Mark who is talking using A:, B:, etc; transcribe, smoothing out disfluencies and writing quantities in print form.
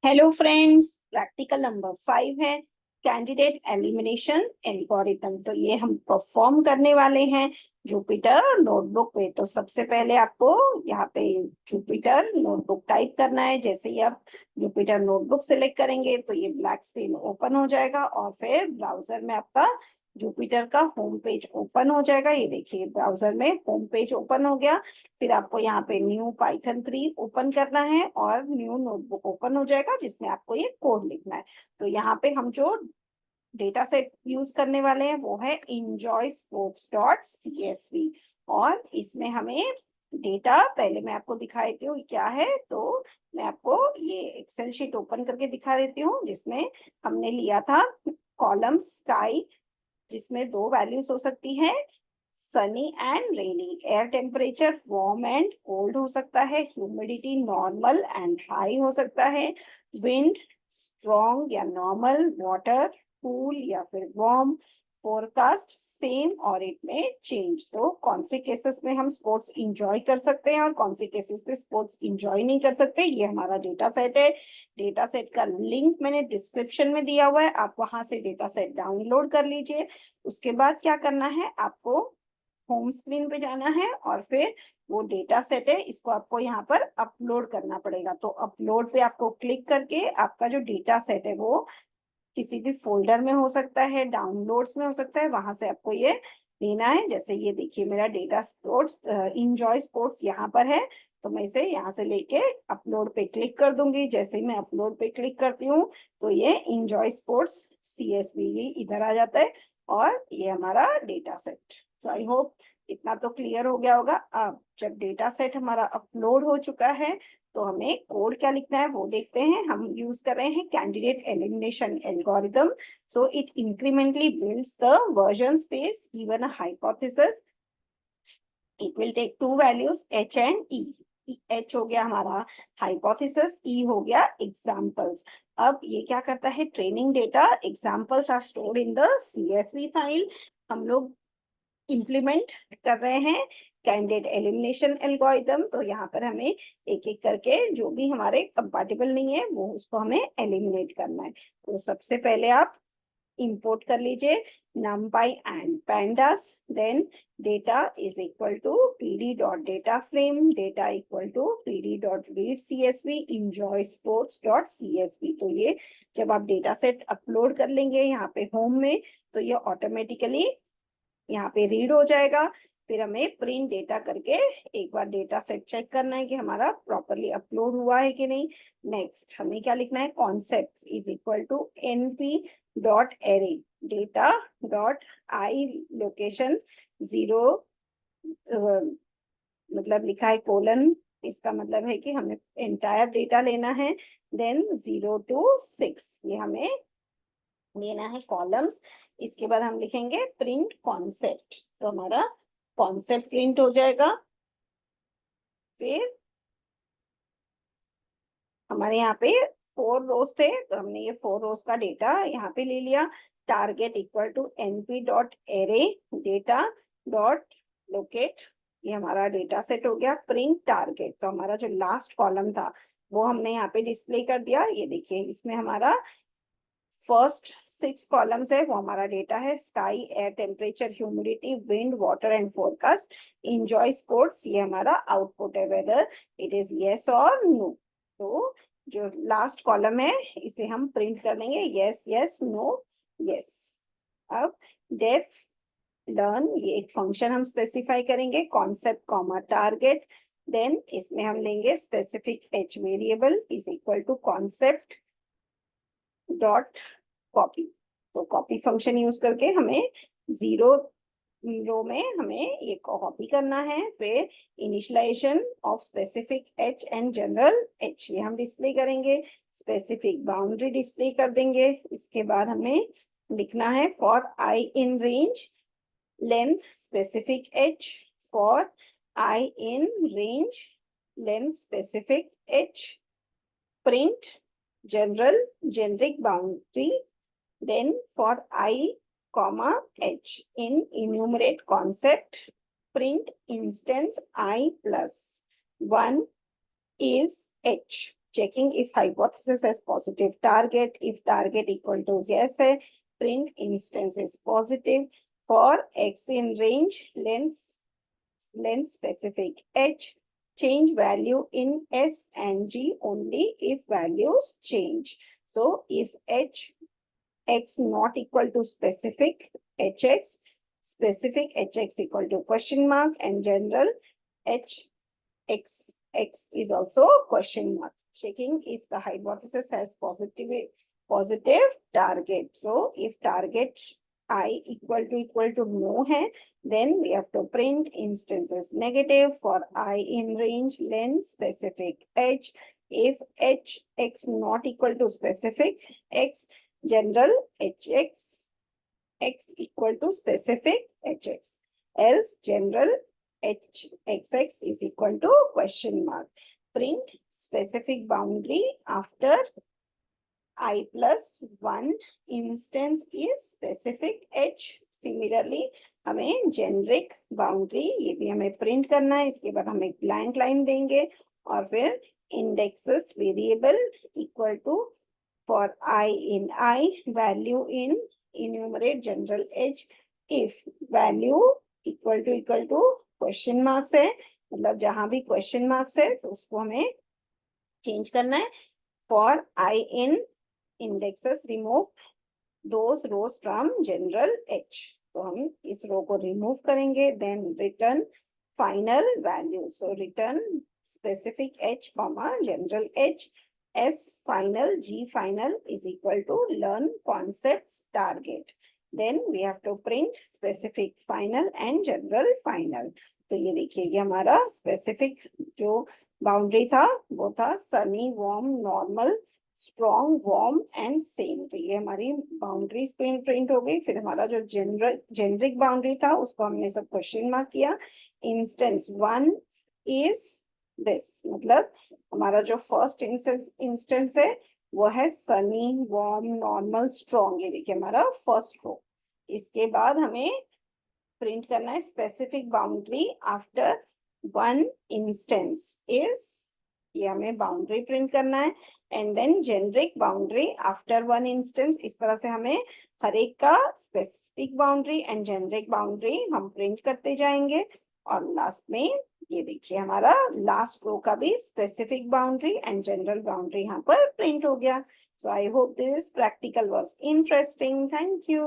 A: Hello friends, practical number 5 है candidate elimination algorithm. तो ये हम परफॉर्म करने वाले हैं जुपिटर नोटबुक पे। तो सबसे पहले आपको यहाँ पे जुपिटर नोटबुक टाइप करना है। जैसे ही आप जुपिटर नोटबुक सिलेक्ट करेंगे तो ये ब्लैक स्क्रीन ओपन हो जाएगा और फिर ब्राउजर में आपका जुपिटर का होम पेज ओपन हो जाएगा। ये देखिए ब्राउजर में होम पेज ओपन हो गया। फिर आपको यहाँ पे न्यू पाइथन 3 ओपन करना है और न्यू नोटबुक ओपन हो जाएगा जिसमें आपको ये कोड लिखना है। तो यहाँ पे हम जो डेटा सेट यूज करने वाले हैं वो है enjoysports.csv। और इसमें हमें डेटा पहले मैं आपको दिखा देती हूँ क्या है। तो मैं आपको ये एक्सेल शीट ओपन करके दिखा देती हूँ जिसमें हमने लिया था कॉलम स्काई, जिसमें दो वैल्यूज हो सकती है, Sunny and rainy. Air temperature warm and cold हो सकता है, ह्यूमिडिटी नॉर्मल एंड हाई हो सकता है, विंड स्ट्रॉन्ग या नॉर्मल, वाटर कूल या फिर वार्म, फोरकास्ट सेम और इट में चेंज। तो कौन से केसेस में हम स्पोर्ट्स इंजॉय कर सकते हैं और कौन से केसेस पे स्पोर्ट्स इंजॉय नहीं कर सकते, ये हमारा डेटा सेट है। डेटा सेट का लिंक मैंने डिस्क्रिप्शन में दिया हुआ है, आप वहां से डेटा सेट डाउनलोड कर लीजिए। उसके बाद क्या करना है, आपको होम स्क्रीन पे जाना है और फिर वो डेटा सेट है इसको आपको यहाँ पर अपलोड करना पड़ेगा। तो अपलोड पे आपको क्लिक करके आपका जो डेटा सेट है वो किसी भी फोल्डर में हो सकता है, डाउनलोड्स में हो सकता है, वहां से आपको ये लेना है। जैसे ये देखिए मेरा डेटा स्पोर्ट्स इंजॉय स्पोर्ट्स यहाँ पर है। तो मैं इसे यहाँ से लेके अपलोड पे क्लिक कर दूंगी। जैसे ही मैं अपलोड पे क्लिक करती हूँ तो ये इंजॉय स्पोर्ट्स CSV इधर आ जाता है और ये हमारा data set. So I hope इतना तो क्लियर हो गया होगा। अब जब डेटा सेट हमारा अपलोड हो चुका है तो हमें कोड क्या लिखना है वो देखते हैं। हम यूज कर रहे हैं candidate elimination algorithm. So it incrementally builds the version space given a hypothesis. It will take two values h and e। h हो गया हमारा हाइपोथेसिस, e हो गया एग्जांपल्स। अब ये क्या करता है, training data examples are stored in the CSV file. हम लोग इम्प्लीमेंट कर रहे हैं कैंडिडेट एलिमिनेशन एल्गोरिथम। तो यहाँ पर हमें एक एक करके जो भी हमारे कंपैटिबल नहीं है वो उसको हमें एलिमिनेट करना है। तो सबसे पहले आप इंपोर्ट कर लीजिए numpy and pandas, then data is equal to pd dot data frame, data equal to pd dot read csv enjoy sports dot csv। तो ये जब आप डेटा सेट अपलोड कर लेंगे यहाँ पे होम में तो ये ऑटोमेटिकली यहाँ पे रीड हो जाएगा। फिर हमें प्रिंट डेटा करके एक बार डेटा सेट चेक करना है कि हमारा प्रॉपरली अपलोड हुआ है कि नहीं। नेक्स्ट हमें क्या लिखना है, concept is equal to np dot array data dot I location 0, मतलब लिखा है कोलन, इसका मतलब है कि हमें एंटायर डेटा लेना है। देन 0 to 6 ये हमें लेना है कॉलम्स। इसके बाद हम लिखेंगे प्रिंट कॉन्सेप्ट, तो हमारा कॉन्सेप्ट प्रिंट हो जाएगा। फिर हमारे यहाँ पे 4 रोज थे तो हमने ये 4 रोज का डेटा यहाँ पे ले लिया। Target equal to np dot array data dot locate, ये हमारा डेटा सेट हो गया। प्रिंट टारगेट, तो हमारा जो लास्ट कॉलम था वो हमने यहाँ पे डिस्प्ले कर दिया। ये देखिए इसमें हमारा फर्स्ट 6 कॉलम्स है वो हमारा डेटा है, sky, air temperature, humidity, wind, water and forecast. Enjoy sports ये हमारा आउटपुट है, वेदर इट इज यस और नो। तो जो लास्ट कॉलम है इसे हम प्रिंट कर देंगे यस यस नो यस। अब डेफ लर्न ये एक फंक्शन हम स्पेसिफाई करेंगे, कॉन्सेप्ट कॉमा टारगेट। देन इसमें हम लेंगे specific h variable is equal to concept dot copy. तो कॉपी फंक्शन यूज करके हमें 0 रो में हमें ये कॉपी करना है। फिर initialization of specific h and general h ये हम डिस्प्ले करेंगे, स्पेसिफिक बाउंड्री डिस्प्ले कर देंगे। इसके बाद हमें लिखना है for i in range length specific h, for i in range length specific h, print general generic boundary, then for I comma h in enumerate concept print instance I plus 1 is h। checking if hypothesis has positive target. If target equal to yes है, print instance is positive. For x in range, length specific h, change value in s and g only if values change. So if x not equal to specific hx, specific hx equal to question mark, and general hx is also question mark. Checking if the hypothesis has positive target. So if target I equal to no hai, then we have to print instances negative for I in range, length specific h. If hx not equal to specific x, general hx x equal to specific hx, else general hxx is equal to question mark. Print specific boundary after I plus 1 instance is specific h. Similarly हमें generic boundary ये भी हमें print करना है. इसके बाद हम एक blank line देंगे और फिर indexes variable equal to for I in I, value in enumerate general h. If value equal to question marks है, मतलब जहां भी question marks है तो उसको हमें change करना है. For I in indexes, remove those rows from general h. तो हम इस रो को remove करेंगे. Then return final value. So return specific h comma general h. S final G final is equal to learn concepts target. Then we have to print specific final and general final. तो ये देखिए ये हमारा specific जो boundary था वो था sunny, warm, normal, strong, warm and same. तो ये हमारी boundaries print हो गई. फिर हमारा जो generic boundary था उसको हमने सब question mark किया. Instance 1 is this, मतलब हमारा जो फर्स्ट इंस्टेंस है वो है सनी, वार्म, नॉर्मल, स्ट्रॉन्ग. ये देखिए हमारा फर्स्ट रो. इसके बाद हमें प्रिंट करना है specific boundary after 1 instance is, ये हमें बाउंड्री प्रिंट करना है. And then generic boundary after 1 instance. इस तरह से हमें हर एक का specific boundary and generic boundary हम प्रिंट करते जाएंगे. और लास्ट में ये देखिए हमारा लास्ट रो का भी specific boundary and general boundary यहाँ पर प्रिंट हो गया. So I hope this practical was interesting. Thank you.